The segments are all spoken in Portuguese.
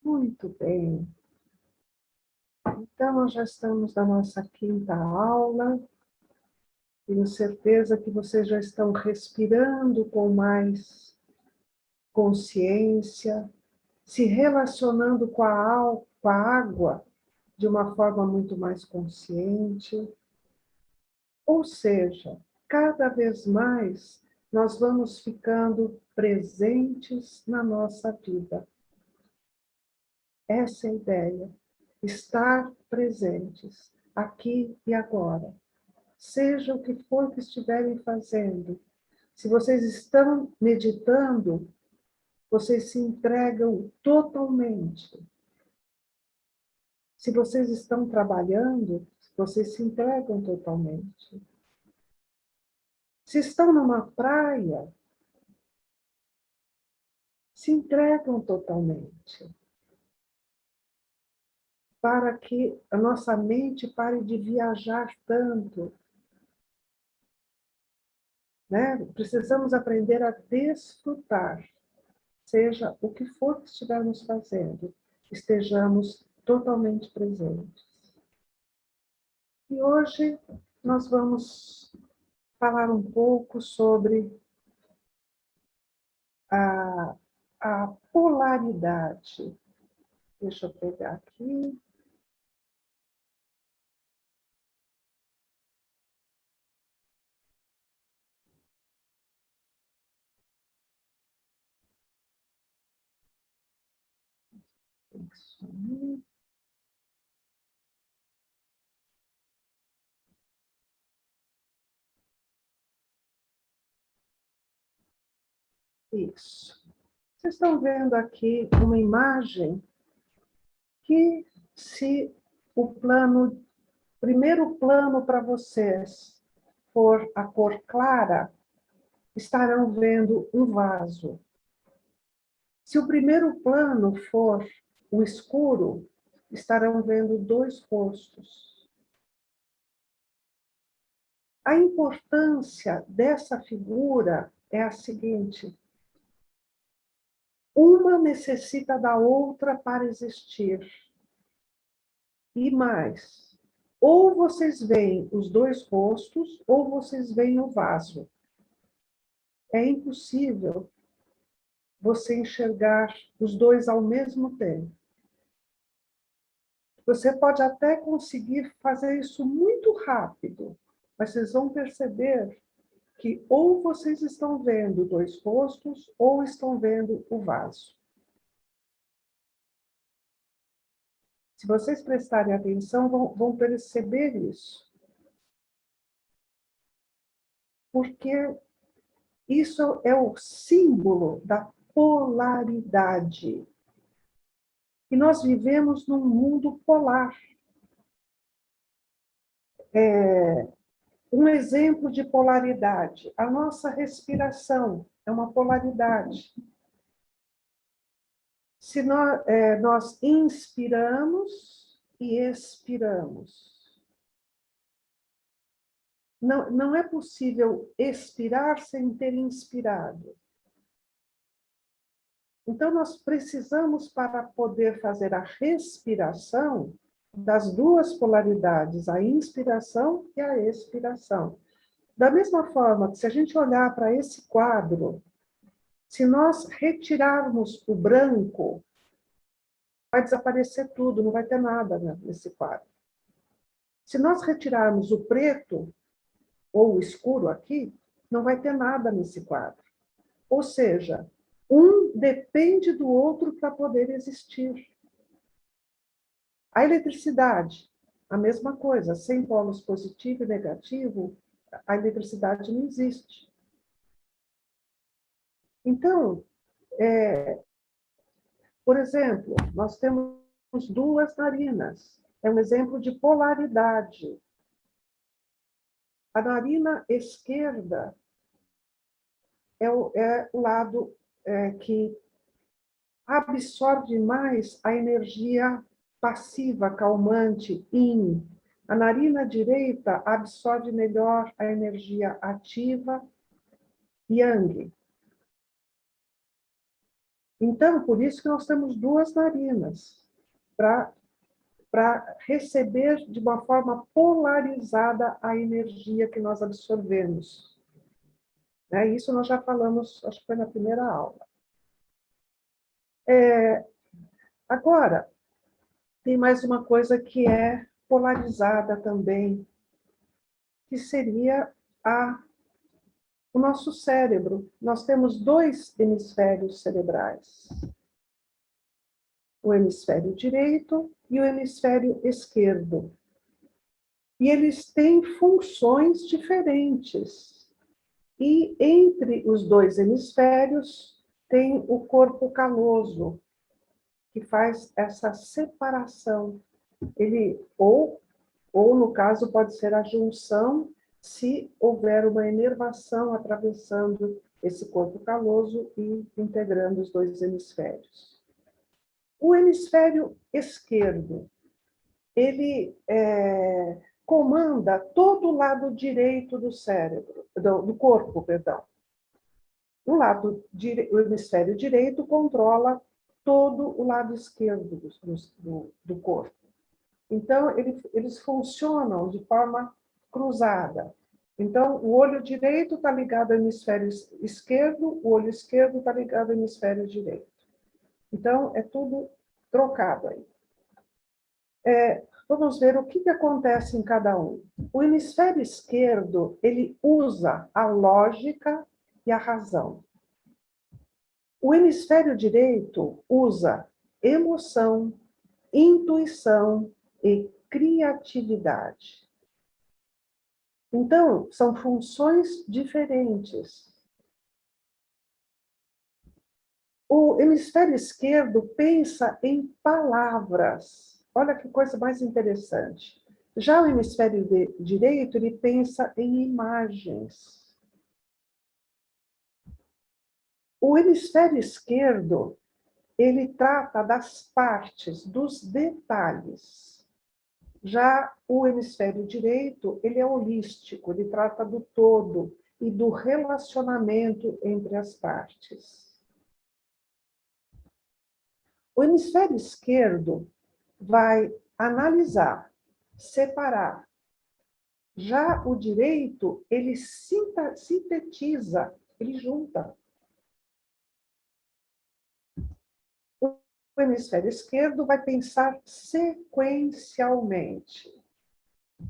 Muito bem. Então, nós já estamos na nossa quinta aula. Tenho certeza que vocês já estão respirando com mais consciência, se relacionando com a água de uma forma muito mais consciente. Ou seja, cada vez mais nós vamos ficando presentes na nossa vida. Essa é a ideia. Estar presentes, aqui e agora. Seja o que for que estiverem fazendo. Se vocês estão meditando, vocês se entregam totalmente. Se vocês estão trabalhando, vocês se entregam totalmente. Se estão numa praia, se entregam totalmente. Para que a nossa mente pare de viajar tanto. Né? Precisamos aprender a desfrutar. Seja o que for que estivermos fazendo, estejamos totalmente presentes. E hoje nós vamos falar um pouco sobre a polaridade. Deixa eu pegar aqui. Isso aí. Isso. Vocês estão vendo aqui uma imagem que, se o primeiro plano para vocês for a cor clara, estarão vendo um vaso. Se o primeiro plano for o escuro, estarão vendo dois rostos. A importância dessa figura é a seguinte: uma necessita da outra para existir. E mais, ou vocês veem os dois rostos, ou vocês veem o vaso. É impossível você enxergar os dois ao mesmo tempo. Você pode até conseguir fazer isso muito rápido, mas vocês vão perceber que ou vocês estão vendo dois rostos, ou estão vendo o vaso. Se vocês prestarem atenção, vão perceber isso. Porque isso é o símbolo da polaridade. E nós vivemos num mundo polar. Um exemplo de polaridade: a nossa respiração é uma polaridade. Se nós inspiramos e expiramos. Não é possível expirar sem ter inspirado. Então, nós precisamos, para poder fazer a respiração, das duas polaridades, a inspiração e a expiração. Da mesma forma que, se a gente olhar para esse quadro, se nós retirarmos o branco, vai desaparecer tudo, não vai ter nada nesse quadro. Se nós retirarmos o preto, ou o escuro aqui, não vai ter nada nesse quadro. Ou seja, um depende do outro para poder existir. A eletricidade, a mesma coisa, sem polos positivo e negativo, a eletricidade não existe. Então, por exemplo, nós temos duas narinas. É um exemplo de polaridade. A narina esquerda é o lado que absorve mais a energia passiva, calmante, yin. A narina direita absorve melhor a energia ativa, yang. Então, por isso que nós temos duas narinas, para receber de uma forma polarizada a energia que nós absorvemos. Né? Isso nós já falamos, acho que foi na primeira aula. Agora, tem mais uma coisa que é polarizada também, que seria o nosso cérebro. Nós temos dois hemisférios cerebrais, o hemisfério direito e o hemisfério esquerdo. E eles têm funções diferentes. E entre os dois hemisférios tem o corpo caloso, que faz essa separação. Ele, ou no caso, pode ser a junção, se houver uma inervação atravessando esse corpo caloso e integrando os dois hemisférios. O hemisfério esquerdo, ele comanda todo o lado direito do cérebro, do corpo, perdão. O hemisfério direito controla todo o lado esquerdo do corpo. Então, eles funcionam de forma cruzada. Então, o olho direito está ligado ao hemisfério esquerdo, o olho esquerdo está ligado ao hemisfério direito. Então, é tudo trocado aí. Vamos ver o que acontece em cada um. O hemisfério esquerdo, ele usa a lógica e a razão. O hemisfério direito usa emoção, intuição e criatividade. Então, são funções diferentes. O hemisfério esquerdo pensa em palavras. Olha que coisa mais interessante. Já o hemisfério direito, ele pensa em imagens. O hemisfério esquerdo, ele trata das partes, dos detalhes. Já o hemisfério direito, ele é holístico, ele trata do todo e do relacionamento entre as partes. O hemisfério esquerdo vai analisar, separar. Já o direito, ele sintetiza, ele junta. O hemisfério esquerdo vai pensar sequencialmente.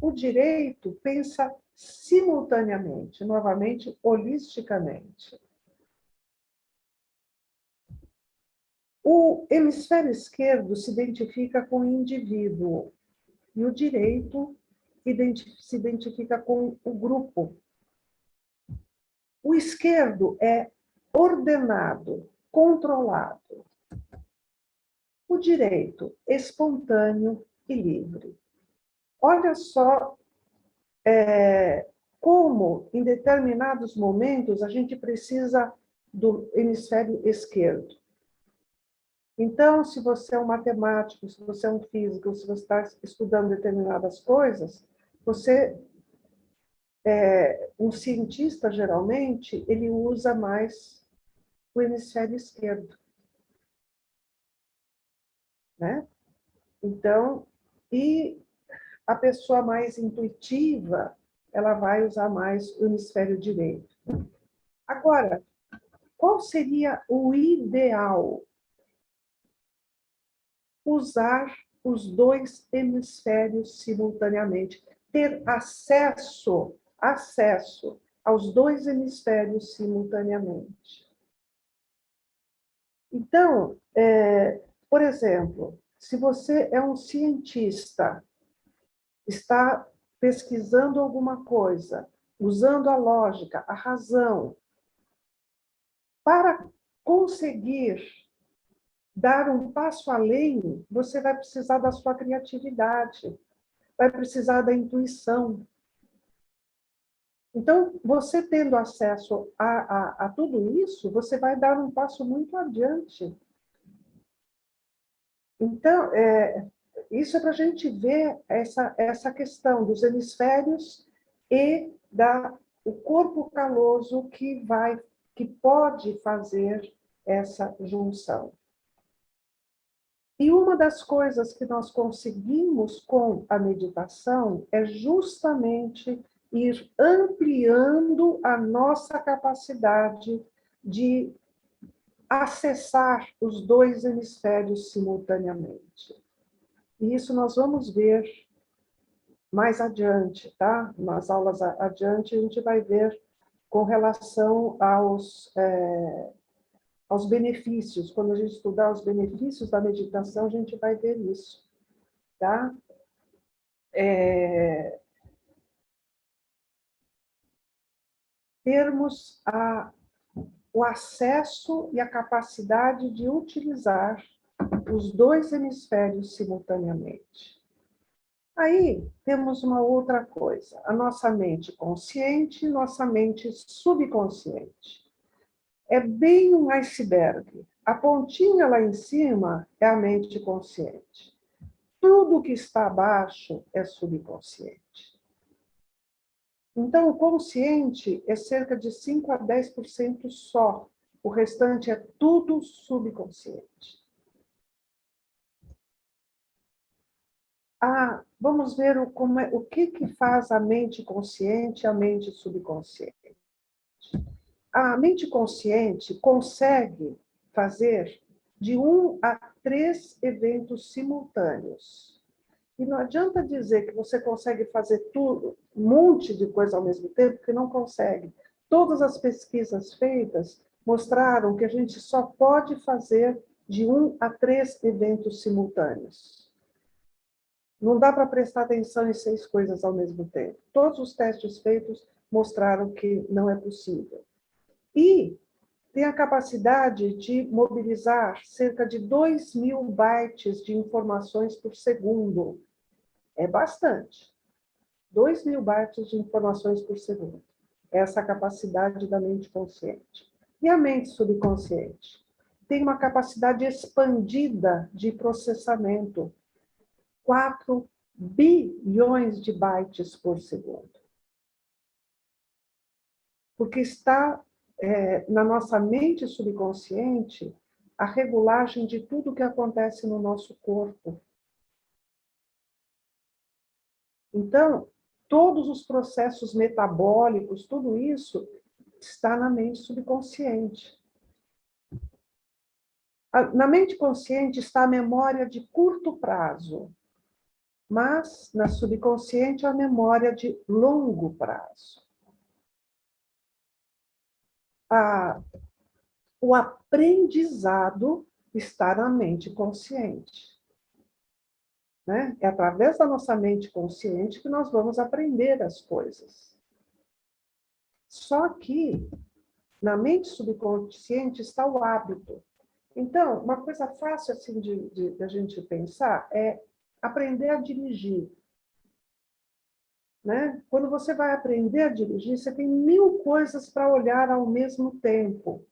O direito pensa simultaneamente, novamente, holisticamente. O hemisfério esquerdo se identifica com o indivíduo e o direito se identifica com o grupo. O esquerdo é ordenado, controlado. O direito, espontâneo e livre. Olha só como, em determinados momentos, a gente precisa do hemisfério esquerdo. Então, se você é um matemático, se você é um físico, se você está estudando determinadas coisas, um cientista, geralmente, ele usa mais o hemisfério esquerdo. Né? Então, e a pessoa mais intuitiva, ela vai usar mais o hemisfério direito. Agora, qual seria o ideal? Usar os dois hemisférios simultaneamente, ter acesso aos dois hemisférios simultaneamente. Então, por exemplo, se você é um cientista, está pesquisando alguma coisa, usando a lógica, a razão, para conseguir dar um passo além, você vai precisar da sua criatividade, vai precisar da intuição. Então, você tendo acesso a tudo isso, você vai dar um passo muito adiante. Então, isso é para a gente ver essa questão dos hemisférios e o corpo caloso que pode fazer essa junção. E uma das coisas que nós conseguimos com a meditação é justamente ir ampliando a nossa capacidade de acessar os dois hemisférios simultaneamente. E isso nós vamos ver mais adiante, tá? Nas aulas adiante, a gente vai ver com relação aos benefícios. Quando a gente estudar os benefícios da meditação, a gente vai ver isso, tá? Termos o acesso e a capacidade de utilizar os dois hemisférios simultaneamente. Aí temos uma outra coisa, a nossa mente consciente e nossa mente subconsciente. É bem um iceberg. A pontinha lá em cima é a mente consciente. Tudo que está abaixo é subconsciente. Então, o consciente é cerca de 5 a 10% só. O restante é tudo subconsciente. Vamos ver o que faz a mente consciente e a mente subconsciente. A mente consciente consegue fazer de 1 a 3 eventos simultâneos. E não adianta dizer que você consegue fazer tudo, um monte de coisa ao mesmo tempo, que não consegue. Todas as pesquisas feitas mostraram que a gente só pode fazer de 1 a 3 eventos simultâneos. Não dá para prestar atenção em 6 coisas ao mesmo tempo. Todos os testes feitos mostraram que não é possível. E tem a capacidade de mobilizar cerca de 2.000 bytes de informações por segundo. É bastante. 2.000 bytes de informações por segundo. Essa é a capacidade da mente consciente. E a mente subconsciente? Tem uma capacidade expandida de processamento. 4 bilhões de bytes por segundo. Porque está na nossa mente subconsciente a regulagem de tudo que acontece no nosso corpo. Então, todos os processos metabólicos, tudo isso está na mente subconsciente. Na mente consciente está a memória de curto prazo, mas na subconsciente a memória de longo prazo. O aprendizado está na mente consciente. Né? É através da nossa mente consciente que nós vamos aprender as coisas. Só que na mente subconsciente está o hábito. Então, uma coisa fácil assim de a gente pensar é aprender a dirigir. Né? Quando você vai aprender a dirigir, você tem 1000 coisas para olhar ao mesmo tempo.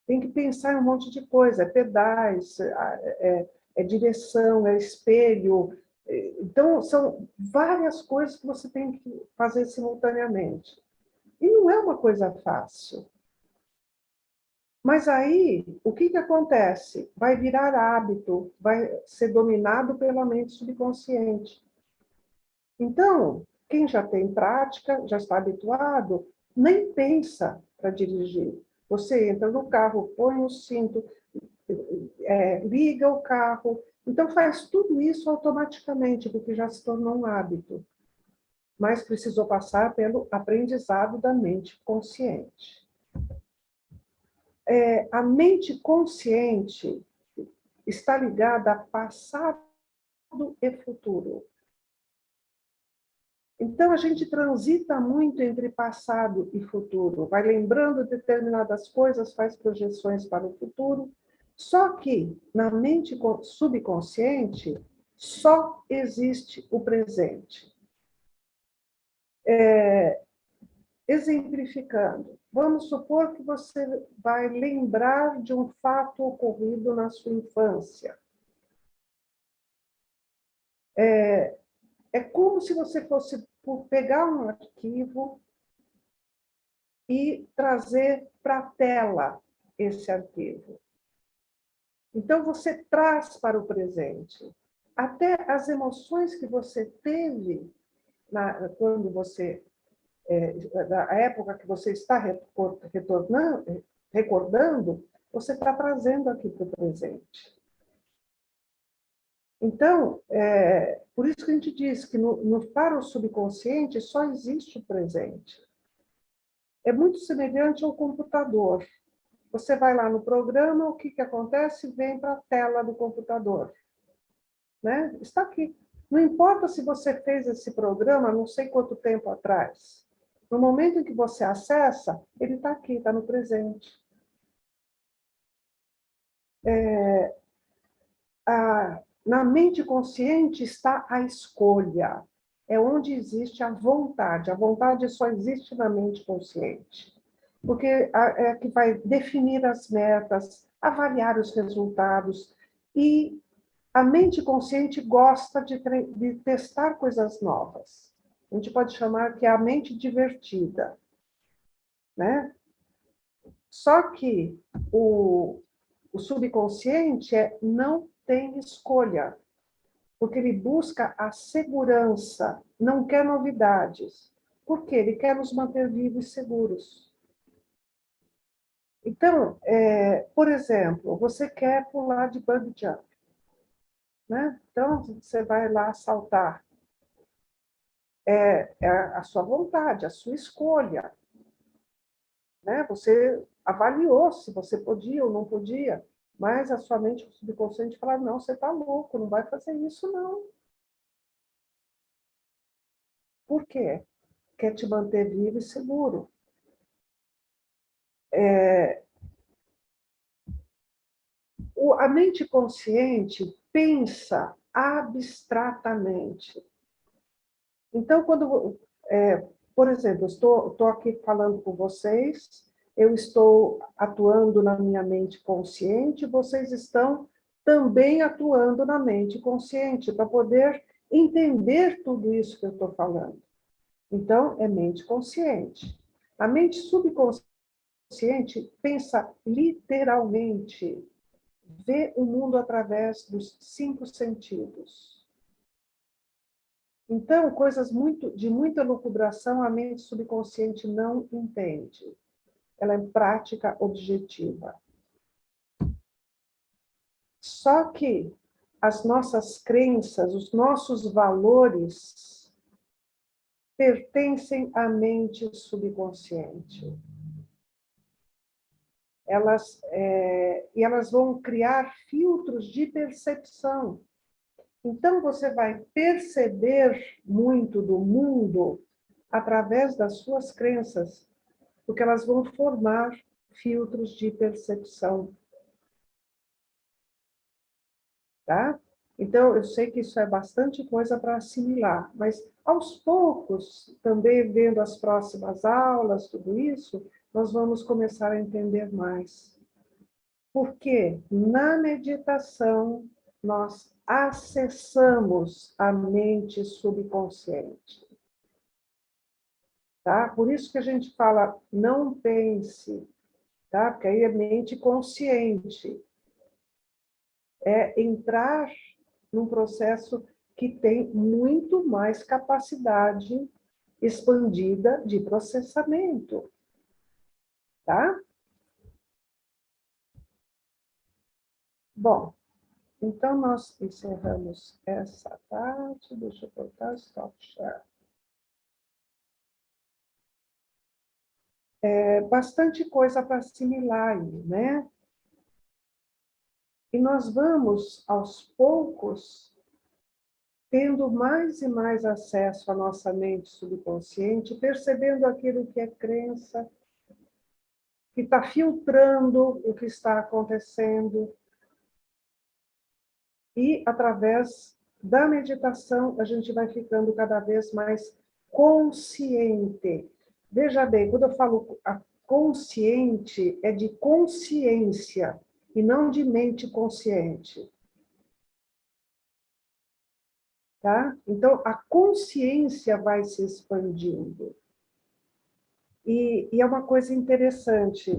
Tem que pensar em um monte de coisa, é pedais, é direção, é espelho. Então, são várias coisas que você tem que fazer simultaneamente. E não é uma coisa fácil. Mas aí, o que acontece? Vai virar hábito, vai ser dominado pela mente subconsciente. Então, quem já tem prática, já está habituado, nem pensa para dirigir. Você entra no carro, põe o cinto, liga o carro. Então, faz tudo isso automaticamente, porque já se tornou um hábito. Mas precisou passar pelo aprendizado da mente consciente. A mente consciente está ligada a passado e futuro. Então, a gente transita muito entre passado e futuro, vai lembrando determinadas coisas, faz projeções para o futuro, só que na mente subconsciente só existe o presente. Exemplificando, vamos supor que você vai lembrar de um fato ocorrido na sua infância. É como se você fosse pegar um arquivo e trazer para a tela. esse arquivo. Então, você traz para o presente. Até as emoções que você teve quando você, na época que você está recordando, você está trazendo aqui para o presente. Então, por isso que a gente diz que para o subconsciente só existe o presente. É muito semelhante ao computador. Você vai lá no programa, o que acontece? Vem para a tela do computador. Né? Está aqui. Não importa se você fez esse programa não sei quanto tempo atrás. No momento em que você acessa, ele está aqui, está no presente. Na mente consciente está a escolha. É onde existe a vontade. A vontade só existe na mente consciente. Porque é que vai definir as metas, avaliar os resultados. E a mente consciente gosta de testar coisas novas. A gente pode chamar que é a mente divertida. Né? Só que o subconsciente não tem escolha, porque ele busca a segurança, não quer novidades. Por quê? Ele quer nos manter vivos e seguros. Então, por exemplo, você quer pular de bungee jump. Né? Então, você vai lá saltar. É a sua vontade, a sua escolha. Né? Você avaliou se você podia ou não podia, mas a sua mente subconsciente fala, não, você está louco, não vai fazer isso, não. Por quê? Quer te manter vivo e seguro. A mente consciente pensa abstratamente. Então, por exemplo, estou aqui falando com vocês, eu estou atuando na minha mente consciente, vocês estão também atuando na mente consciente, para poder entender tudo isso que eu estou falando. Então, é mente consciente. A mente subconsciente pensa literalmente, vê o mundo através dos 5 sentidos. Então, coisas de muita lucubração, a mente subconsciente não entende. Ela é prática objetiva. Só que as nossas crenças, os nossos valores, pertencem à mente subconsciente. E elas vão criar filtros de percepção. Então, você vai perceber muito do mundo através das suas crenças, porque elas vão formar filtros de percepção. Tá? Então, eu sei que isso é bastante coisa para assimilar, mas aos poucos, também vendo as próximas aulas, tudo isso, nós vamos começar a entender mais. Porque na meditação nós acessamos a mente subconsciente. Tá? Por isso que a gente fala, não pense, tá? Porque aí é mente consciente. É entrar num processo que tem muito mais capacidade expandida de processamento. Tá? Bom, então nós encerramos essa parte. Deixa eu botar stop share. Bastante coisa para assimilar aí, né? E nós vamos, aos poucos, tendo mais e mais acesso à nossa mente subconsciente, percebendo aquilo que é crença, que está filtrando o que está acontecendo. E, através da meditação, a gente vai ficando cada vez mais consciente. Veja bem, quando eu falo consciente, é de consciência, e não de mente consciente. Tá? Então, a consciência vai se expandindo. E é uma coisa interessante.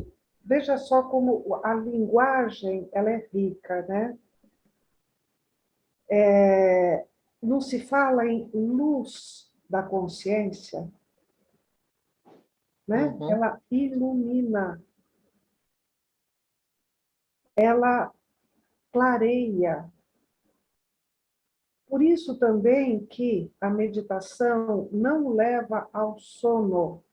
veja só como a linguagem ela é rica, né? Não se fala em luz da consciência, né? Uhum. Ela ilumina, ela clareia. Por isso também que a meditação não leva ao sono.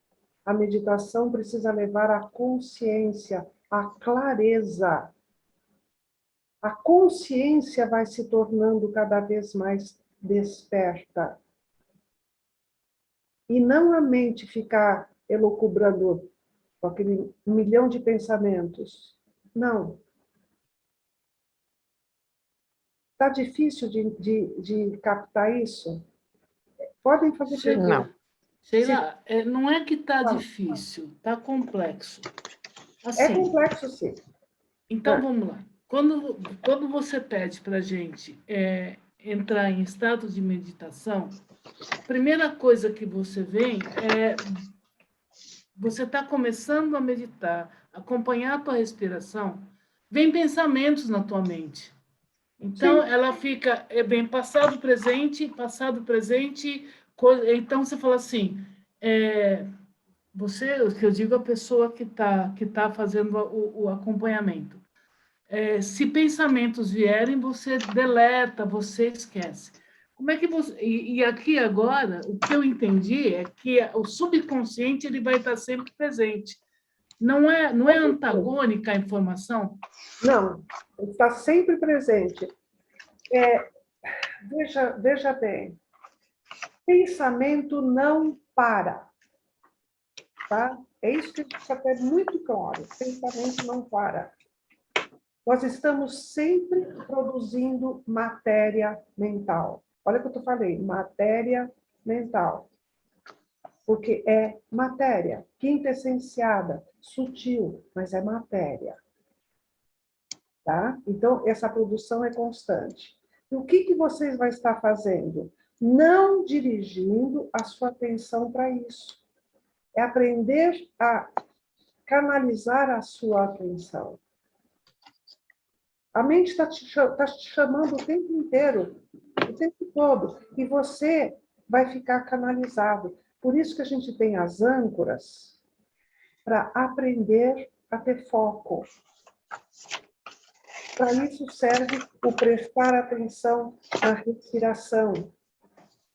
A meditação precisa levar à consciência, à clareza. A consciência vai se tornando cada vez mais desperta. E não a mente ficar elucubrando com aquele milhão de pensamentos. Não. Está difícil de captar isso? Podem fazer Não. perguntas. Sheila, não é que está Fala. difícil, está complexo. É Assim, complexo, sim. então vamos lá. Quando você pede para a gente entrar em estado de meditação, a primeira coisa que você vem é você está começando a meditar, acompanhar a tua respiração, vem pensamentos na tua mente. Então, Sim. ela fica bem passado, presente. Então, você fala assim, você, o que eu digo, a pessoa que tá fazendo o acompanhamento. Se pensamentos vierem, você deleta, você esquece. Como é que você... E aqui agora, o que eu entendi é que o subconsciente ele vai estar sempre presente. Não é antagônica a informação? Não, está sempre presente. Veja bem, pensamento não para, tá? É isso que precisa ter muito claro. Pensamento não para. Nós estamos sempre produzindo matéria mental. Olha o que eu falei, matéria mental. Porque é matéria, quintessenciada, sutil, mas é matéria. Tá? Então, essa produção é constante. E o que vocês vão estar fazendo? Não dirigindo a sua atenção para isso. É aprender a canalizar a sua atenção. A mente está te chamando o tempo inteiro, o tempo todo, e você vai ficar canalizado. Por isso que a gente tem as âncoras para aprender a ter foco. Para isso serve o prestar atenção na respiração.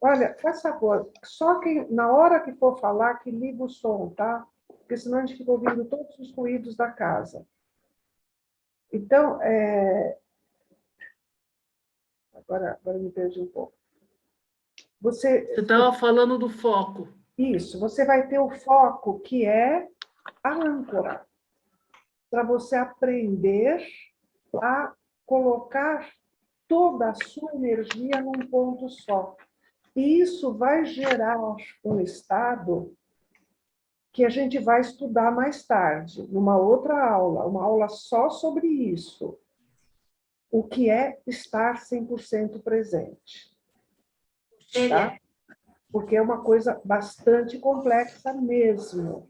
Olha, faz favor, só quem, na hora que for falar, que liga o som, tá? Porque senão a gente fica ouvindo todos os ruídos da casa. Então, agora eu me perdi um pouco. Você estava falando do foco. Isso, você vai ter o foco, que é a âncora, para você aprender a colocar toda a sua energia num ponto só. E isso vai gerar um estado que a gente vai estudar mais tarde, numa outra aula, uma aula só sobre isso. O que é estar 100% presente. Tá? Porque é uma coisa bastante complexa mesmo.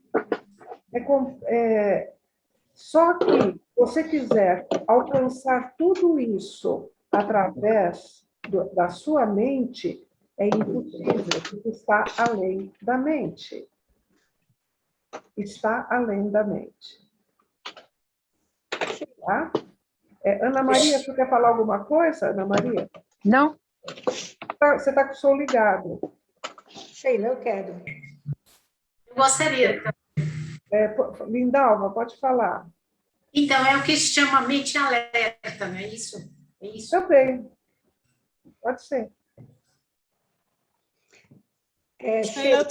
Só que, se você quiser alcançar tudo isso através da sua mente, é impossível, porque está além da mente. Está além da mente. Tá? Ana Maria, você quer falar alguma coisa, Ana Maria? Não? Você está com o som ligado. Sheila, eu quero. Eu gostaria. Lindalva, pode falar. Então, é o que se chama mente alerta, não é isso? É isso. Também. Pode ser. Sheila,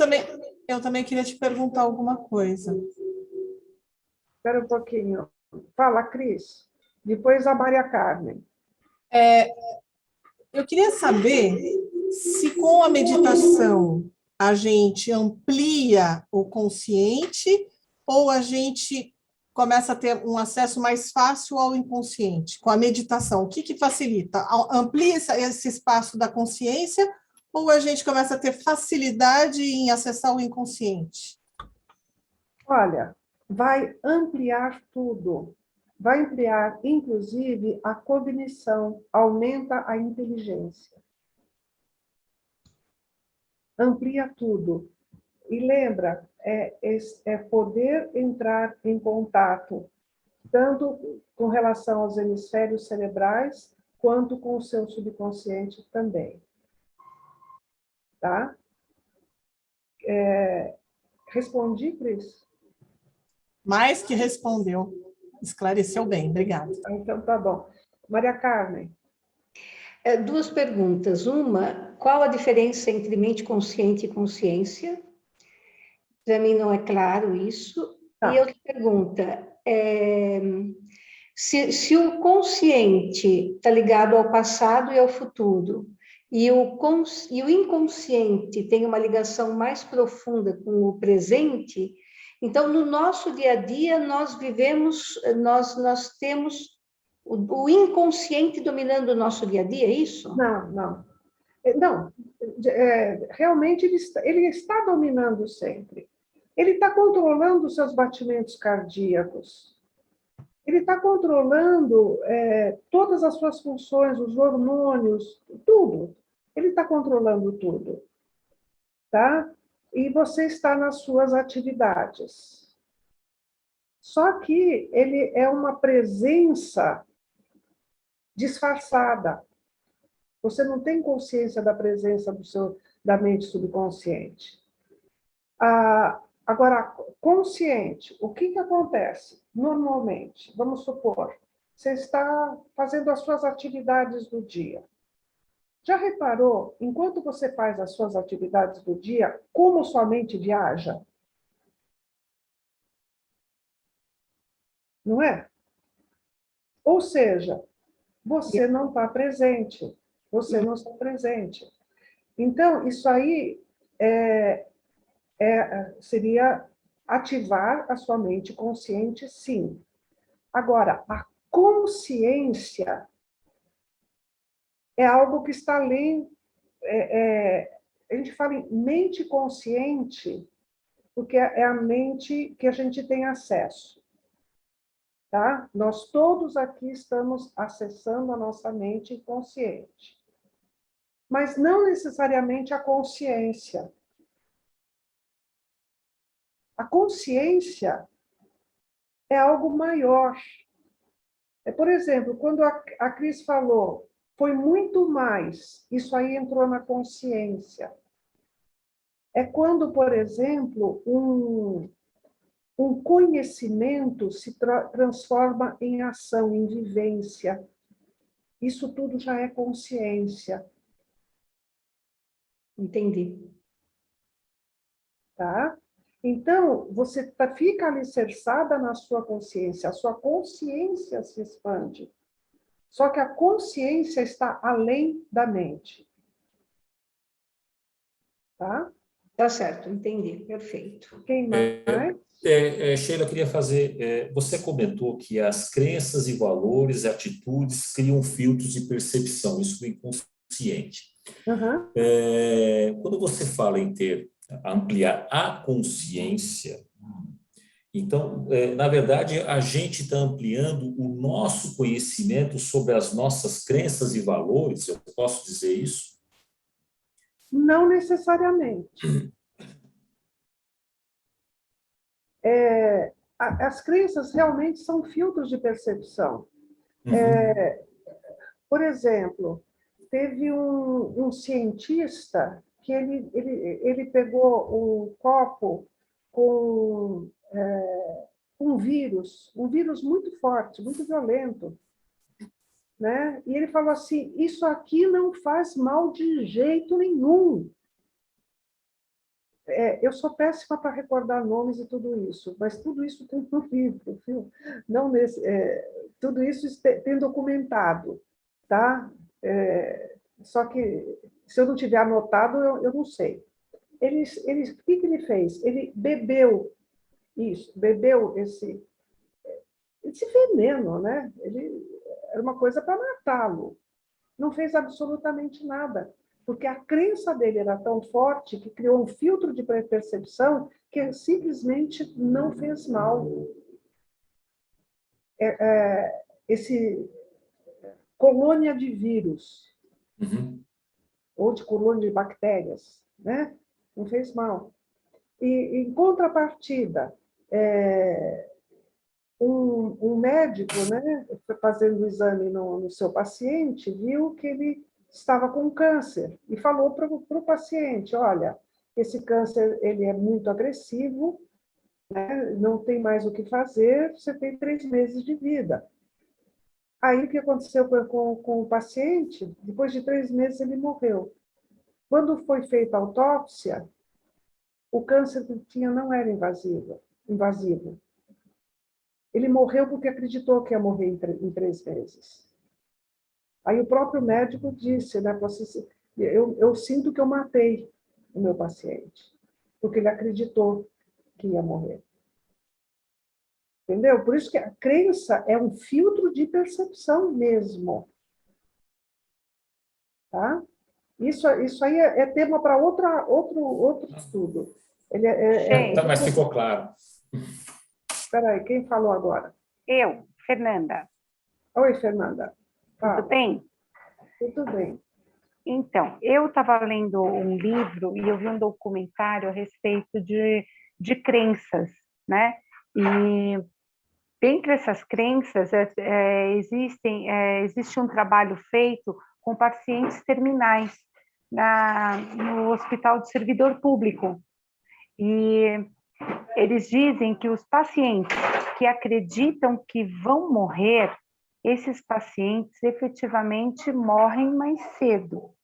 eu também queria te perguntar alguma coisa. Espera um pouquinho. Fala, Cris. Depois a Maria Carmen. Eu queria saber se com a meditação a gente amplia o consciente ou a gente começa a ter um acesso mais fácil ao inconsciente com a meditação. O que facilita? Amplia esse espaço da consciência ou a gente começa a ter facilidade em acessar o inconsciente? Olha, vai ampliar tudo. Vai ampliar, inclusive, a cognição, aumenta a inteligência. Amplia tudo. E lembra, é poder entrar em contato, tanto com relação aos hemisférios cerebrais, quanto com o seu subconsciente também. Tá? Respondi, Cris? Mais que respondeu. Esclareceu bem, obrigada. Então, tá bom. Maria Carmen. Duas perguntas. Uma, qual a diferença entre mente consciente e consciência? Para mim não é claro isso. Tá. E outra pergunta, se o consciente está ligado ao passado e ao futuro, e o inconsciente tem uma ligação mais profunda com o presente, então, no nosso dia a dia, nós temos o inconsciente dominando o nosso dia a dia, é isso? Não. Não, realmente ele está dominando sempre. Ele está controlando os seus batimentos cardíacos. Ele está controlando todas as suas funções, os hormônios, tudo. Ele está controlando tudo. Tá? E você está nas suas atividades. Só que ele é uma presença disfarçada. Você não tem consciência da presença da mente subconsciente. Agora, consciente, o que acontece? Normalmente, vamos supor, você está fazendo as suas atividades do dia. Já reparou, enquanto você faz as suas atividades do dia, como sua mente viaja? Não é? Ou seja, você não está presente. Você não está presente. Então, isso aí seria ativar a sua mente consciente, sim. Agora, a consciência é algo que está além. A gente fala em mente consciente, porque é a mente que a gente tem acesso. Tá? Nós todos aqui estamos acessando a nossa mente consciente. Mas não necessariamente a consciência. A consciência é algo maior. Por exemplo, quando a Cris falou, foi muito mais, isso aí entrou na consciência. É quando, por exemplo, um conhecimento se transforma em ação, em vivência. Isso tudo já é consciência. Entendi. Tá? Então, você fica alicerçada na sua consciência, a sua consciência se expande. Só que a consciência está além da mente. Tá? Tá certo, entendi, perfeito. Quem mais? Sheila, eu queria fazer... você comentou que as crenças e valores, atitudes, criam filtros de percepção, isso no inconsciente. Uhum. Quando você fala em ampliar a consciência, então, na verdade, a gente está ampliando o nosso conhecimento sobre as nossas crenças e valores, eu posso dizer isso? Não necessariamente. As crenças realmente são filtros de percepção. Uhum. Por exemplo, teve um cientista que ele pegou um copo com um vírus muito forte, muito violento, né? E ele falou assim, isso aqui não faz mal de jeito nenhum. Eu sou péssima para recordar nomes e tudo isso, mas tudo isso tem no livro, viu? Não tudo isso tem documentado, tá? Só que, se eu não tiver anotado, eu não sei. O que ele fez? Ele bebeu esse veneno, né? Era uma coisa para matá-lo. Não fez absolutamente nada. porque a crença dele era tão forte que criou um filtro de percepção que simplesmente não fez mal. Esse colônia de vírus, ou de colônia de bactérias, né? Não fez mal. E, em contrapartida, um médico, né, fazendo o exame no seu paciente, viu que ele estava com câncer e falou para o paciente, olha, esse câncer ele é muito agressivo, né, não tem mais o que fazer, você tem 3 meses de vida. Aí, o que aconteceu com o paciente? Depois de 3 meses, ele morreu. Quando foi feita a autópsia, o câncer que tinha não era invasivo. Ele morreu porque acreditou que ia morrer em 3 meses. Aí o próprio médico disse, né, eu sinto que eu matei o meu paciente, porque ele acreditou que ia morrer. Entendeu? Por isso que a crença é um filtro de percepção mesmo. Tá? Isso aí é tema para outro estudo. Tá, mas ficou claro. Espera aí, quem falou agora? Eu, Fernanda. Oi, Fernanda. Tudo bem? Tudo bem. Então, eu estava lendo um livro e eu vi um documentário a respeito de crenças, né? E dentre essas crenças, existe um trabalho feito com pacientes terminais no Hospital de Servidor Público. E eles dizem que os pacientes que acreditam que vão morrer, esses pacientes efetivamente morrem mais cedo.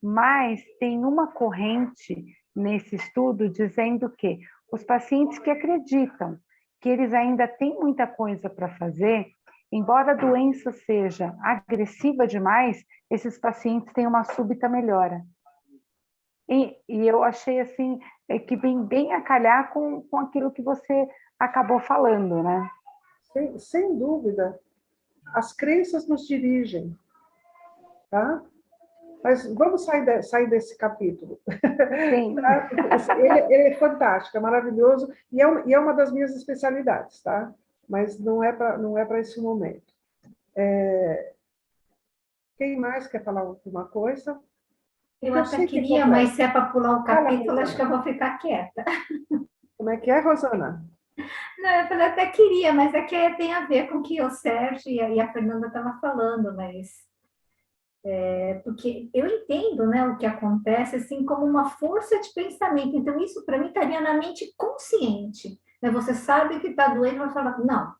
Mas tem uma corrente nesse estudo dizendo que os pacientes que acreditam que eles ainda têm muita coisa para fazer, embora a doença seja agressiva demais, esses pacientes têm uma súbita melhora. E eu achei assim que vem bem a calhar com aquilo que você acabou falando, né? Sem dúvida. As crenças nos dirigem, tá? Mas vamos sair desse capítulo. Sim. Tá? Ele é fantástico, é maravilhoso, e é uma das minhas especialidades, tá? Mas não é para esse momento. Quem mais quer falar alguma coisa? Eu até queria, mas se é para pular o capítulo, acho que eu vou ficar quieta. Como é que é, Rosana? Não, eu falei, até queria, mas é que tem a ver com o que o Sérgio e a Fernanda estavam falando, mas... porque eu entendo, né, o que acontece assim como uma força de pensamento. Então, isso para mim estaria na mente consciente. Né? Você sabe que está doendo, vai falar, não,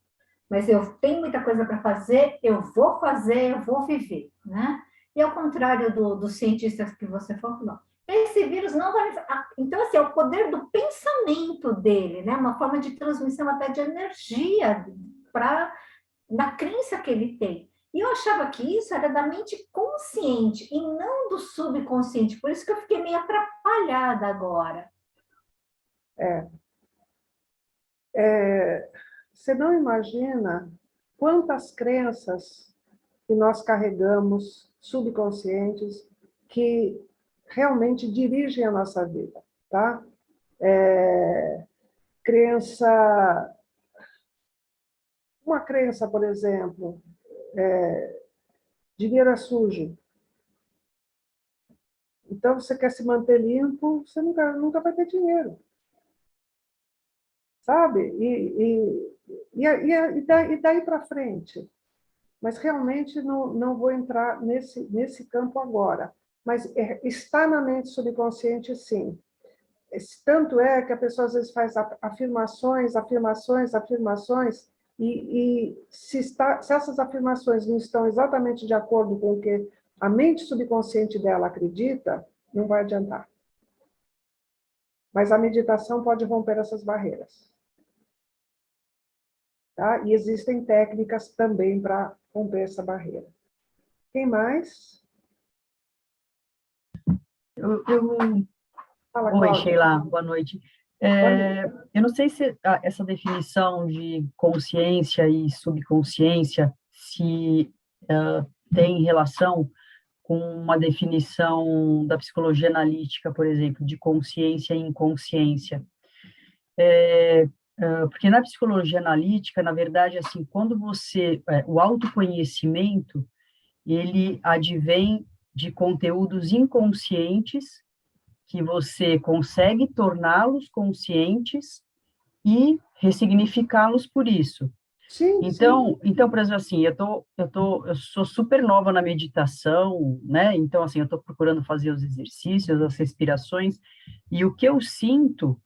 mas eu tenho muita coisa para fazer, eu vou fazer, eu vou viver. Né? E ao contrário dos cientistas que você falou, não. Esse vírus não vai... Então, assim, é o poder do pensamento dele, né? Uma forma de transmissão até de energia na crença que ele tem. E eu achava que isso era da mente consciente e não do subconsciente. Por isso que eu fiquei meio atrapalhada agora. Você não imagina quantas crenças que nós carregamos subconscientes que realmente dirigem a nossa vida, tá? Uma crença, por exemplo, dinheiro é sujo. Então, você quer se manter limpo, você nunca vai ter dinheiro. Sabe? E daí para frente. Mas realmente não vou entrar nesse campo agora. Mas está na mente subconsciente, sim. Tanto é que a pessoa às vezes faz afirmações, e se essas afirmações não estão exatamente de acordo com o que a mente subconsciente dela acredita, não vai adiantar. Mas a meditação pode romper essas barreiras. Tá? E existem técnicas também para romper essa barreira. Quem mais? Fala, Oi, Cláudia. Sheila, boa noite. Eu não sei se essa definição de consciência e subconsciência se tem relação com uma definição da psicologia analítica, por exemplo, de consciência e inconsciência. Porque na psicologia analítica, na verdade, assim, quando o autoconhecimento, ele advém de conteúdos inconscientes que você consegue torná-los conscientes e ressignificá-los por isso. Sim, Então, sim. por exemplo, assim, eu sou super nova na meditação, né? Então, assim, eu estou procurando fazer os exercícios, as respirações, e o que eu sinto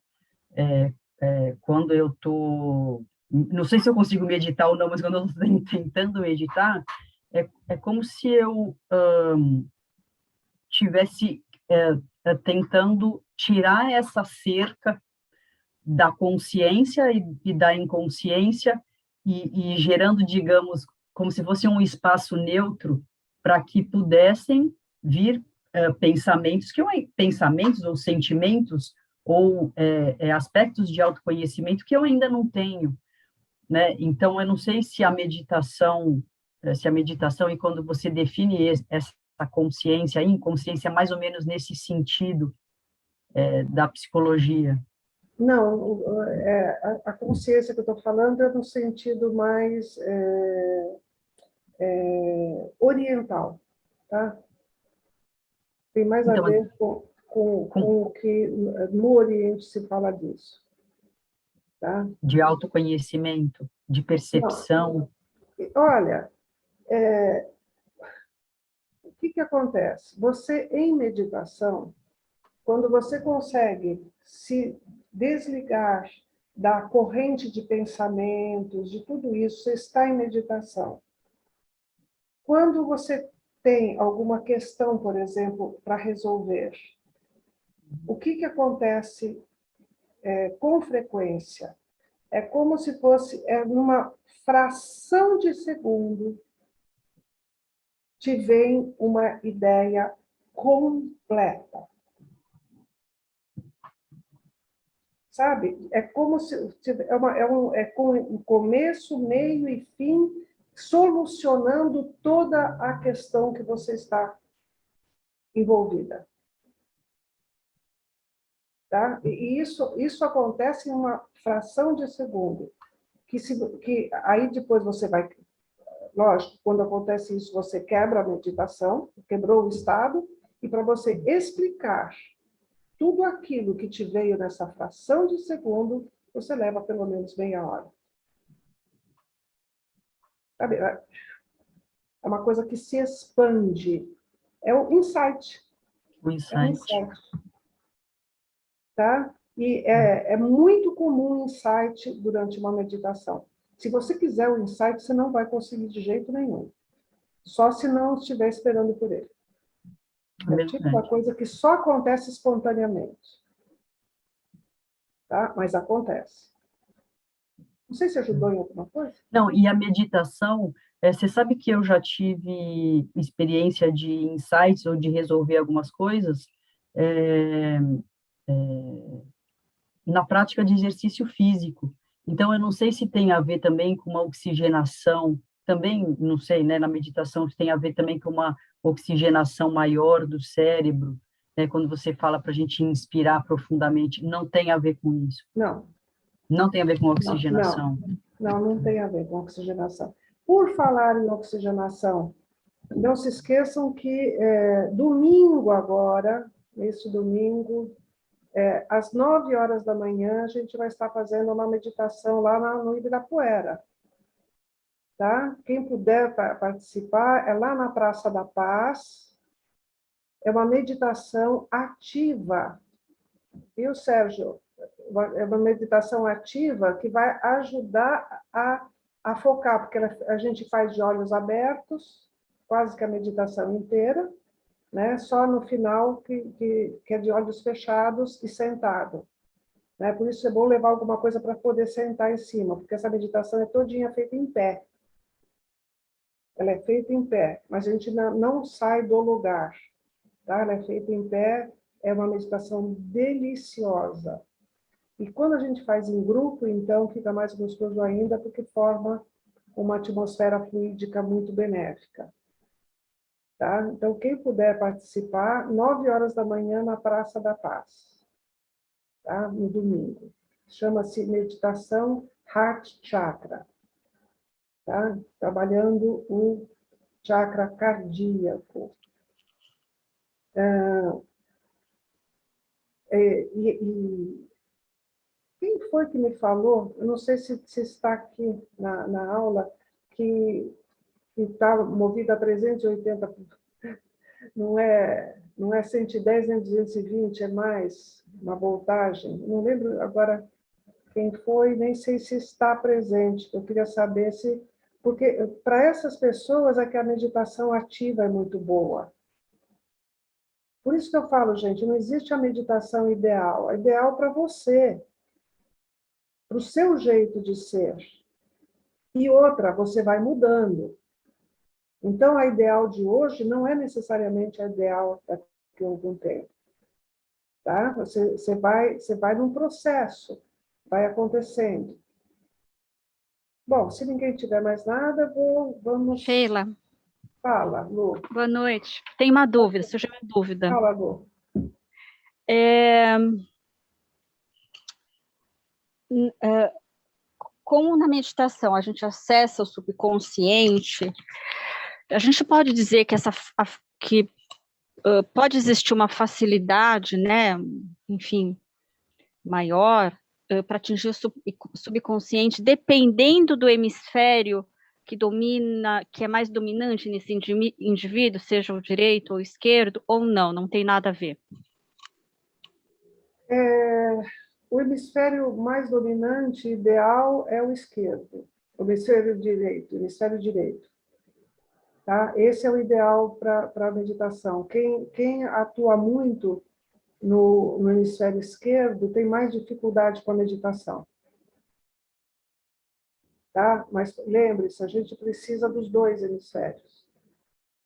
quando eu estou, não sei se eu consigo meditar ou não, mas quando eu estou tentando meditar, é como se eu tivesse tentando tirar essa cerca da consciência e da inconsciência e gerando, digamos, como se fosse um espaço neutro para que pudessem vir pensamentos ou sentimentos ou aspectos de autoconhecimento que eu ainda não tenho, né? Então, eu não sei se a meditação, e quando você define essa consciência, inconsciência, mais ou menos nesse sentido da psicologia. Não, a consciência que eu estou falando é no sentido mais oriental, tá? Tem mais a Então, ver com o que no Oriente se fala disso, tá? de autoconhecimento, de percepção. Não. Olha, o que acontece? Você, em meditação, quando você consegue se desligar da corrente de pensamentos, de tudo isso, você está em meditação. Quando você tem alguma questão, por exemplo, para resolver, o que acontece com frequência? É como se fosse numa fração de segundo te vem uma ideia completa. Sabe? É como se com um começo, meio e fim, solucionando toda a questão que você está envolvida. Tá? E isso acontece em uma fração de segundo. Que aí depois você vai... Lógico, quando acontece isso, você quebra a meditação, quebrou o estado, e para você explicar tudo aquilo que te veio nessa fração de segundo, você leva pelo menos meia hora. Sabe? É uma coisa que se expande. É o insight. O insight. Tá? E é muito comum o insight durante uma meditação. Se você quiser o insight, você não vai conseguir de jeito nenhum. Só se não estiver esperando por ele. É o tipo da coisa que só acontece espontaneamente. Tá? Mas acontece. Não sei se ajudou em alguma coisa. Não, e a meditação, você sabe que eu já tive experiência de insights ou de resolver algumas coisas na prática de exercício físico. Então, eu não sei se tem a ver também com uma oxigenação, também, não sei, né, na meditação, se tem a ver também com uma oxigenação maior do cérebro, né, quando você fala para a gente inspirar profundamente, não tem a ver com isso. Não. Não tem a ver com oxigenação. Não tem a ver com oxigenação. Por falar em oxigenação, não se esqueçam que domingo agora, esse domingo, às 9 horas da manhã, a gente vai estar fazendo uma meditação lá no Ibirapuera. Tá? Quem puder participar, é lá na Praça da Paz. É uma meditação ativa. Viu, Sérgio? É uma meditação ativa que vai ajudar a focar, porque a gente faz de olhos abertos, quase que a meditação inteira, né? Só no final que é de olhos fechados e sentado. Né? Por isso é bom levar alguma coisa para poder sentar em cima, porque essa meditação é todinha feita em pé. Ela é feita em pé, mas a gente não sai do lugar. Tá? Ela é feita em pé, é uma meditação deliciosa. E quando a gente faz em grupo, então, fica mais gostoso ainda, porque forma uma atmosfera fluídica muito benéfica. Tá? Então, quem puder participar, 9 horas da manhã na Praça da Paz, tá? No domingo. Chama-se Meditação Heart Chakra, tá? Trabalhando o chakra cardíaco. Quem foi que me falou, eu não sei se está aqui na aula, que está movido a 380, não é 110 nem 220, é mais uma voltagem. Não lembro agora quem foi, nem sei se está presente. Eu queria saber se... Porque para essas pessoas é que a meditação ativa é muito boa. Por isso que eu falo, gente, não existe a meditação ideal. É ideal para você, para o seu jeito de ser. E outra, você vai mudando. Então, a ideal de hoje não é necessariamente a ideal daqui a algum tempo. Tá? Você vai num processo, vai acontecendo. Bom, se ninguém tiver mais nada, vamos... Sheila. Fala, Lu. Boa noite. Tem uma dúvida, surgiu uma dúvida. Fala, Lu. Como na meditação a gente acessa o subconsciente, a gente pode dizer que pode existir uma facilidade, né, enfim, maior para atingir o subconsciente, dependendo do hemisfério que é mais dominante nesse indivíduo, seja o direito ou o esquerdo, ou não tem nada a ver? O hemisfério mais dominante, ideal, é o esquerdo. O hemisfério direito. Tá? Esse é o ideal para a meditação. Quem atua muito no hemisfério esquerdo tem mais dificuldade com a meditação. Tá? Mas lembre-se, a gente precisa dos dois hemisférios.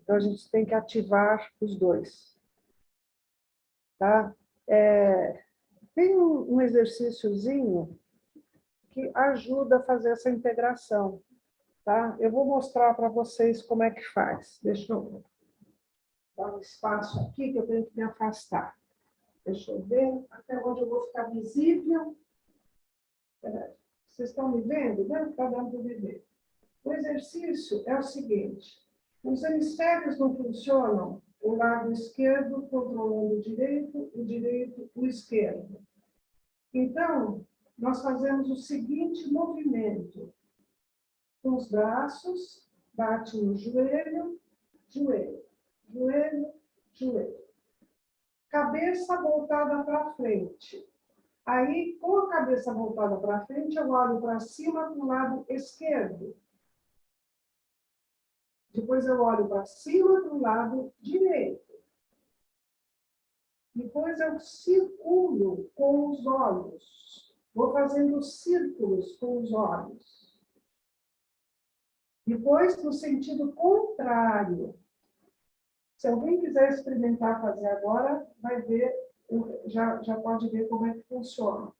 Então, a gente tem que ativar os dois. Tá? Tem um exercíciozinho que ajuda a fazer essa integração. Tá? Eu vou mostrar para vocês como é que faz. Deixa eu dar um espaço aqui que eu tenho que me afastar. Deixa eu ver até onde eu vou ficar visível. Vocês estão me vendo? Né? Está dando para me ver. O exercício é o seguinte. Os hemisférios não funcionam, o lado esquerdo controlando o direito o esquerdo. Então, nós fazemos o seguinte movimento. Com os braços, bate no joelho, joelho, joelho, joelho. Cabeça voltada para frente. Aí, com a cabeça voltada para frente, eu olho para cima para o lado esquerdo. Depois eu olho para cima para o lado direito. Depois eu circulo com os olhos. Vou fazendo círculos com os olhos. Depois, no sentido contrário. Se alguém quiser experimentar fazer agora, vai ver, já pode ver como é que funciona.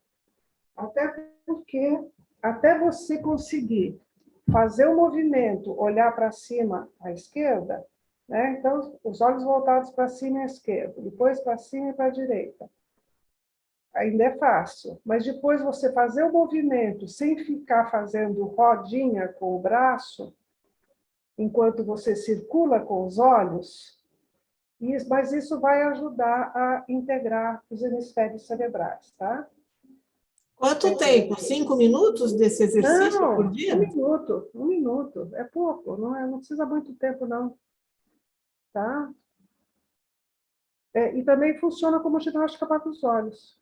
Até porque, até você conseguir fazer o movimento, olhar para cima à esquerda, né? Então, os olhos voltados para cima à esquerda, depois para cima e para a direita. Ainda é fácil, mas depois você fazer o movimento sem ficar fazendo rodinha com o braço, enquanto você circula com os olhos, mas isso vai ajudar a integrar os hemisférios cerebrais, tá? Quanto tempo? 5 minutos desse exercício por dia? Um minuto. É pouco, não precisa muito tempo, não. Tá? E também funciona como ginástica para os olhos.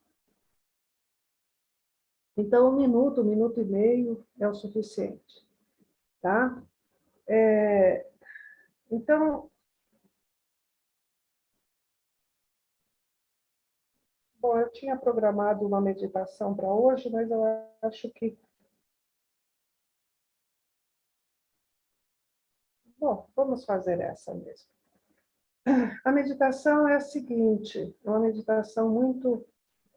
Então, 1 minuto, 1 minuto e meio é o suficiente. Tá? Então, bom, eu tinha programado uma meditação para hoje, mas eu acho que... Bom, vamos fazer essa mesmo. A meditação é a seguinte, é uma meditação muito...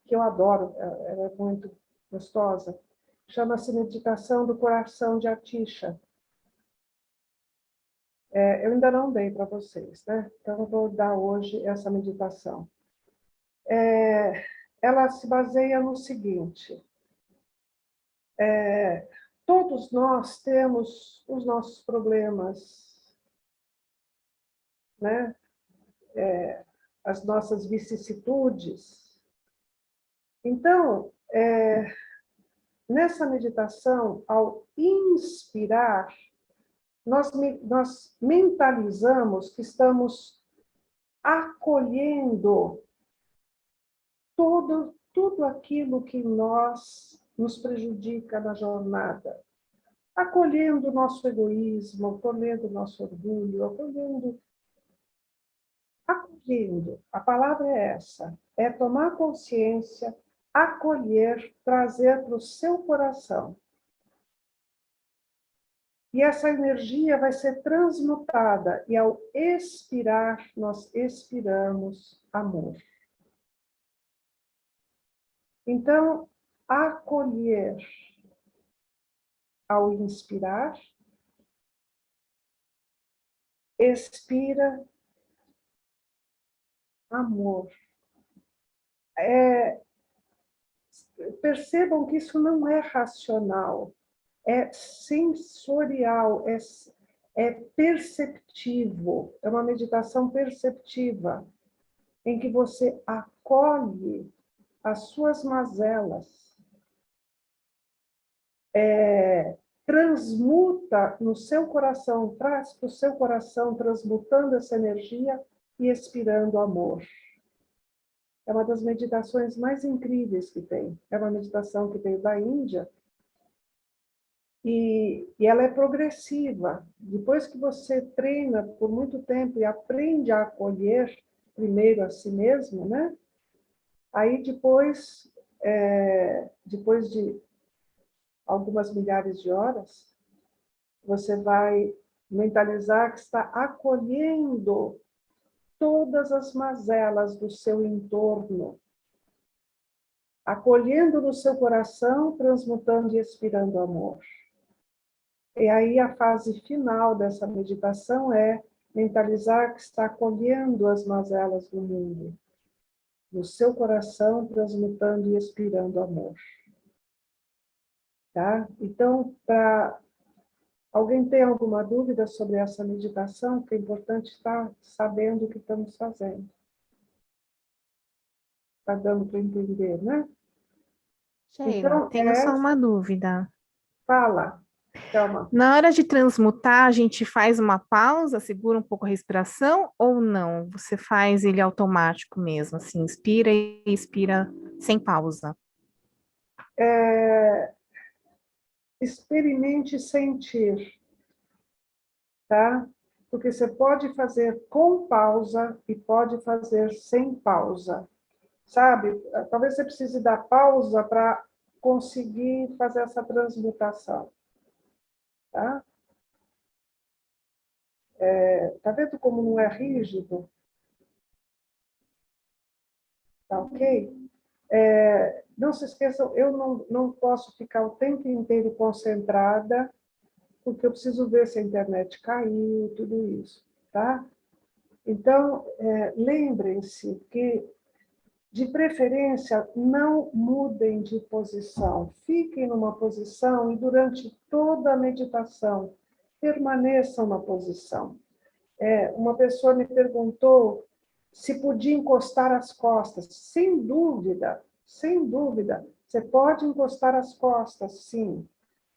que eu adoro, ela é muito gostosa. Chama-se Meditação do Coração de Atisha. Eu ainda não dei para vocês, né? Então, eu vou dar hoje essa meditação. Ela se baseia no seguinte: todos nós temos os nossos problemas, né? As nossas vicissitudes. Então, nessa meditação, ao inspirar, nós mentalizamos que estamos acolhendo tudo aquilo que nos prejudica na jornada. Acolhendo o nosso egoísmo, acolhendo o nosso orgulho, acolhendo. A palavra é essa, é tomar consciência, acolher, trazer para o seu coração. E essa energia vai ser transmutada, e ao expirar, nós expiramos amor. Então, acolher ao inspirar, expira amor. Percebam que isso não é racional, é sensorial, é perceptivo, é uma meditação perceptiva, em que você acolhe as suas mazelas, transmuta no seu coração, traz para o seu coração, transmutando essa energia e expirando amor. É uma das meditações mais incríveis que tem. É uma meditação que veio da Índia e ela é progressiva. Depois que você treina por muito tempo e aprende a acolher primeiro a si mesmo, né? Aí depois de algumas milhares de horas, você vai mentalizar que está acolhendo todas as mazelas do seu entorno, acolhendo no seu coração, transmutando e expirando amor. E aí a fase final dessa meditação é mentalizar que está acolhendo as mazelas do mundo, no seu coração, transmutando e expirando amor. Tá? Então, alguém tem alguma dúvida sobre essa meditação? Que é importante estar sabendo o que estamos fazendo. Está dando para entender, né? Sheila, Então, tenho só uma dúvida. Fala, Thelma. Na hora de transmutar, a gente faz uma pausa, segura um pouco a respiração ou não? Você faz ele automático mesmo, assim, inspira e expira sem pausa. Experimente sentir, tá? Porque você pode fazer com pausa e pode fazer sem pausa, sabe? Talvez você precise dar pausa para conseguir fazer essa transmutação, tá? Tá vendo como não é rígido? Tá ok? Não se esqueçam, eu não posso ficar o tempo inteiro concentrada, porque eu preciso ver se a internet caiu, tudo isso, tá? Então, lembrem-se que, de preferência, não mudem de posição. Fiquem numa posição e, durante toda a meditação, permaneçam na posição. Uma pessoa me perguntou se podia encostar as costas. Sem dúvida, sem dúvida. Você pode encostar as costas, sim.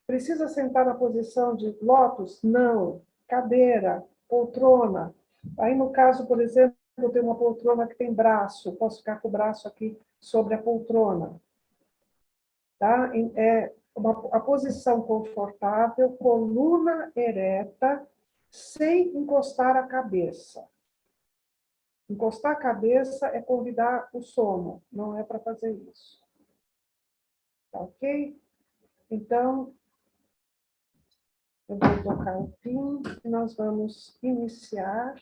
Precisa sentar na posição de lótus? Não. Cadeira, poltrona. Aí, no caso, por exemplo, eu tenho uma poltrona que tem braço. Eu posso ficar com o braço aqui sobre a poltrona. Tá? A posição confortável, coluna ereta, sem encostar a cabeça. Encostar a cabeça é convidar o sono, não é para fazer isso. Tá ok? Então, eu vou tocar o pin e nós vamos iniciar.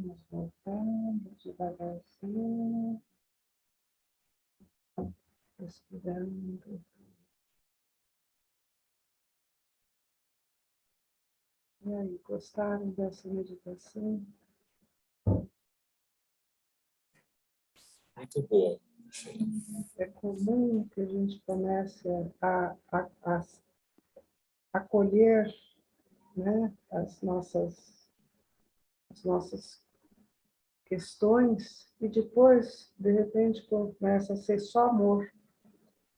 Vamos voltando devagarzinho. Respirando. E aí, gostaram dessa meditação? Muito bom. É comum que a gente comece a acolher, né, as nossas questões e depois, de repente, começa a ser só amor,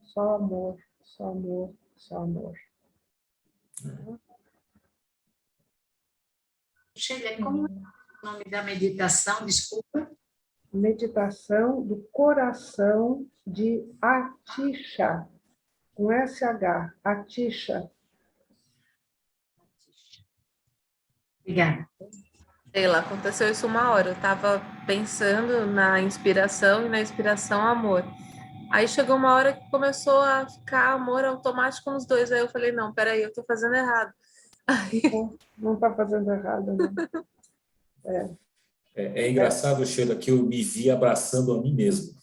só amor, só amor, só amor. Sheila, como é o nome da meditação? Desculpa. Meditação do coração de Atisha, com SH, Atisha. Obrigada. Sheila, aconteceu isso uma hora. Eu estava pensando na inspiração e na inspiração amor. Aí chegou uma hora que começou a ficar amor automático nos dois. Aí eu falei, não, peraí, eu estou fazendo errado. Não está fazendo errado, não. É engraçado, Sheila, que eu me vi abraçando a mim mesmo.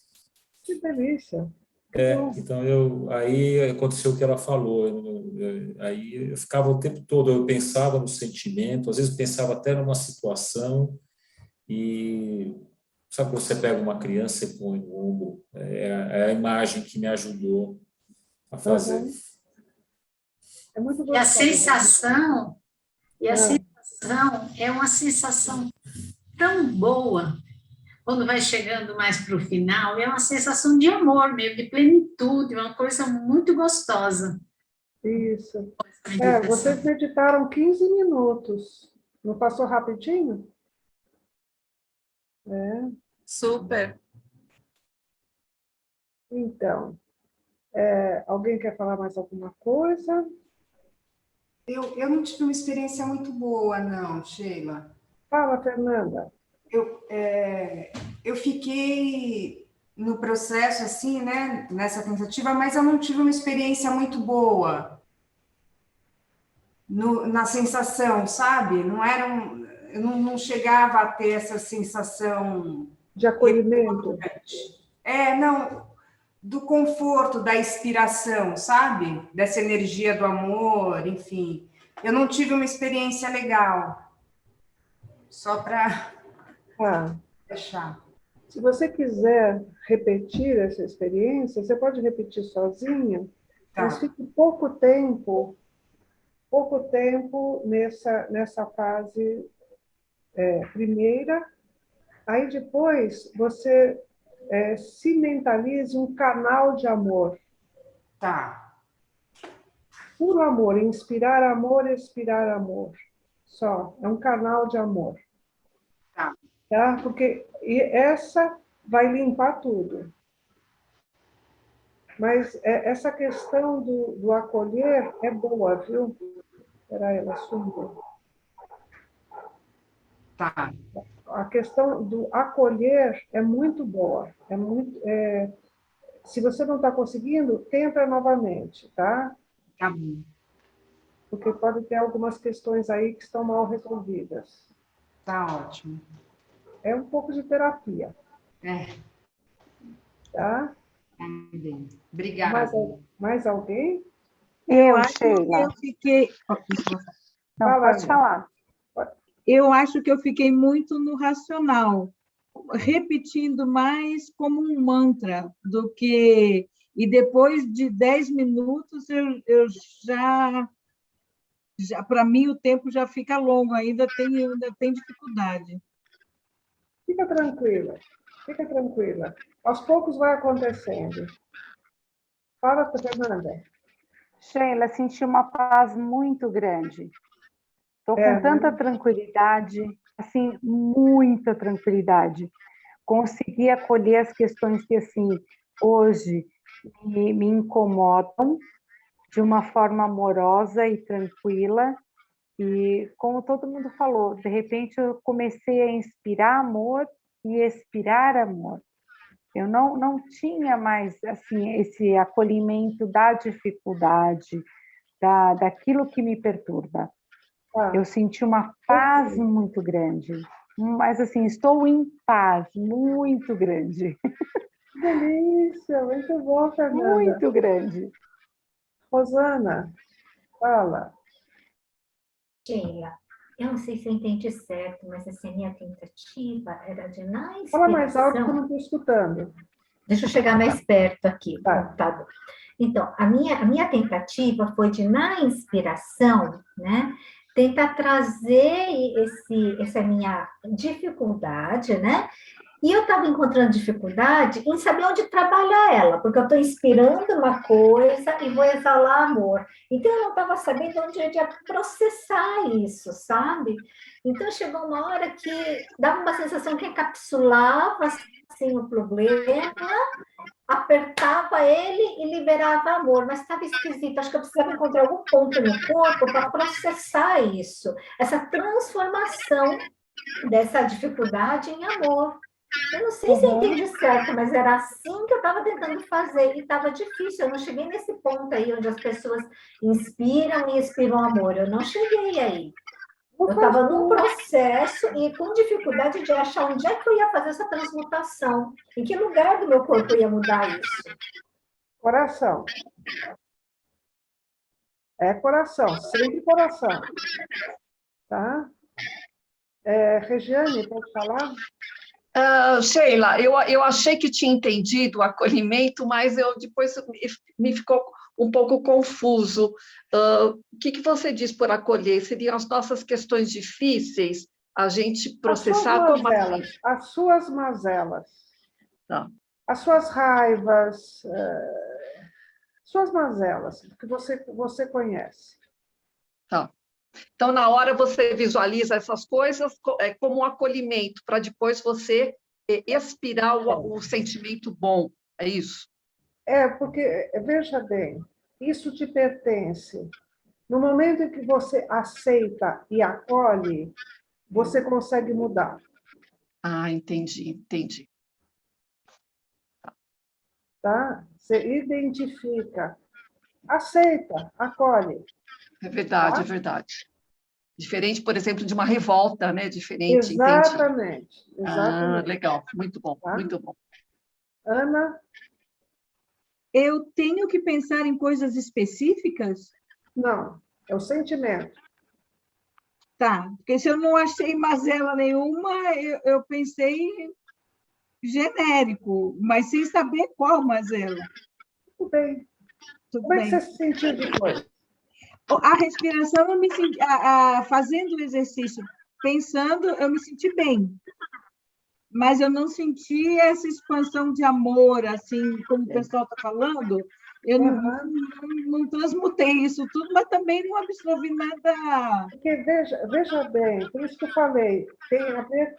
Que delícia. Então aí aconteceu o que ela falou. Aí eu ficava o tempo todo, eu pensava no sentimento, às vezes pensava até numa situação e sabe quando você pega uma criança e põe no ombro? É a imagem que me ajudou a fazer. É muito E a gostoso. sensação é uma sensação tão boa. Quando vai chegando mais para o final, é uma sensação de amor mesmo, de plenitude, uma coisa muito gostosa. Isso. Vocês meditaram 15 minutos. Não passou rapidinho? Super. Então, alguém quer falar mais alguma coisa? Eu não tive uma experiência muito boa, não, Sheila. Fala, Fernanda. Eu fiquei no processo, assim, né, nessa tentativa, mas eu não tive uma experiência muito boa na sensação, sabe? Eu não chegava a ter essa sensação de acolhimento. Não, do conforto, da inspiração, sabe? Dessa energia do amor, enfim. Eu não tive uma experiência legal. Só para deixar. Se você quiser repetir essa experiência, você pode repetir sozinha, mas fique pouco tempo nessa fase primeira. Aí depois você se mentalize um canal de amor. Puro amor, inspirar amor, expirar amor. Só, é um canal de amor. Tá? Porque essa vai limpar tudo. Mas essa questão do acolher é boa, viu? Espera aí, ela sumiu. A questão do acolher é muito boa. Se você não está conseguindo, tenta novamente, tá? Tá bom. Porque pode ter algumas questões aí que estão mal resolvidas. Tá ótimo. É um pouco de terapia. Tá? Obrigada. Mais alguém? Eu acho que eu fiquei... Não, pode falar. Eu acho que eu fiquei muito no racional, repetindo mais como um mantra do que... E depois de 10 minutos, eu já para mim, o tempo já fica longo, ainda tem dificuldade. Fica tranquila. Aos poucos vai acontecendo. Fala, Fernanda. Sheila, senti uma paz muito grande. Estou com tanta tranquilidade, assim, muita tranquilidade. Consegui acolher as questões que, assim, hoje me incomodam de uma forma amorosa e tranquila. E, como todo mundo falou, de repente eu comecei a inspirar amor e expirar amor. Eu não tinha mais assim esse acolhimento da dificuldade, daquilo que me perturba. Eu senti uma paz muito grande. mas assim, estou em paz muito grande. Que delícia, muito bom, Fernanda. Muito grande. Rosana, fala. Sheila, eu não sei se eu entendi certo, mas assim, a minha tentativa era de, na inspiração... Fala mais alto que eu não estou escutando. Deixa eu chegar mais perto aqui, Tá. computador. Então, a minha tentativa foi de, na inspiração, né, tentar trazer essa minha dificuldade, né? E eu estava encontrando dificuldade em saber onde trabalhar ela, porque eu estou inspirando uma coisa e vou exalar amor. Então, eu não estava sabendo onde eu ia processar isso, sabe? Então, chegou uma hora que dava uma sensação que encapsulava assim, o problema, apertava ele e liberava amor, mas estava esquisito. Acho que eu precisava encontrar algum ponto no corpo para processar isso, essa transformação dessa dificuldade em amor. Eu não sei se eu entendi certo, mas era assim que eu estava tentando fazer, e estava difícil. Eu não cheguei nesse ponto aí, onde as pessoas inspiram e expiram amor. Eu não cheguei aí. Eu estava num processo e com dificuldade de achar onde é que eu ia fazer essa transmutação. Em que lugar do meu corpo eu ia mudar isso? Coração. É coração, sempre coração. Tá? Regiane, pode falar? Sheila, eu achei que tinha entendido o acolhimento, mas depois me ficou um pouco confuso. O que você diz por acolher? Seriam as nossas questões difíceis, a gente processar como assim? As suas mazelas. Tá. As suas raivas, suas mazelas, que você conhece. Tá. Então, na hora você visualiza essas coisas como um acolhimento, para depois você expirar o sentimento bom, é isso? Porque, veja bem, isso te pertence. No momento em que você aceita e acolhe, você consegue mudar. Ah, entendi. Tá? Você identifica, aceita, acolhe. É verdade, tá? é verdade. Diferente, por exemplo, de uma revolta, né? Diferente, Exatamente. entendi. Ah, legal, muito bom, tá? muito bom. Ana? Eu tenho que pensar em coisas específicas? Não, é o sentimento. Tá, porque se eu não achei mazela nenhuma, eu pensei genérico, mas sem saber qual mazela. Tudo bem. Como é que você se sentiu depois? A respiração, eu me senti, fazendo o exercício, pensando, eu me senti bem. Mas eu não senti essa expansão de amor, assim, como o pessoal está falando. Eu não transmutei isso tudo, mas também não absorvi nada. Porque veja bem, por isso que eu falei, tem a ver.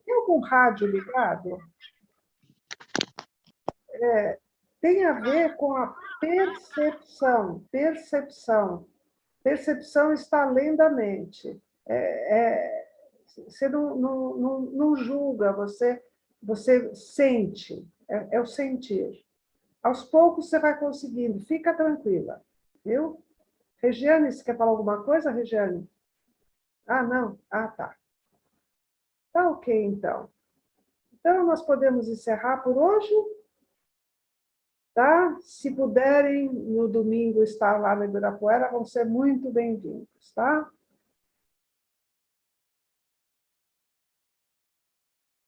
Tem algum rádio ligado? Tem a ver com a percepção. Percepção está além da mente. Você não julga, você sente. É o sentir. Aos poucos você vai conseguindo. Fica tranquila. Viu? Regiane, você quer falar alguma coisa, Regiane? Ah, não? Ah, tá. Tá ok, então. Então, nós podemos encerrar por hoje? Tá? Se puderem, no domingo, estar lá no Ibirapuera, vão ser muito bem-vindos, tá?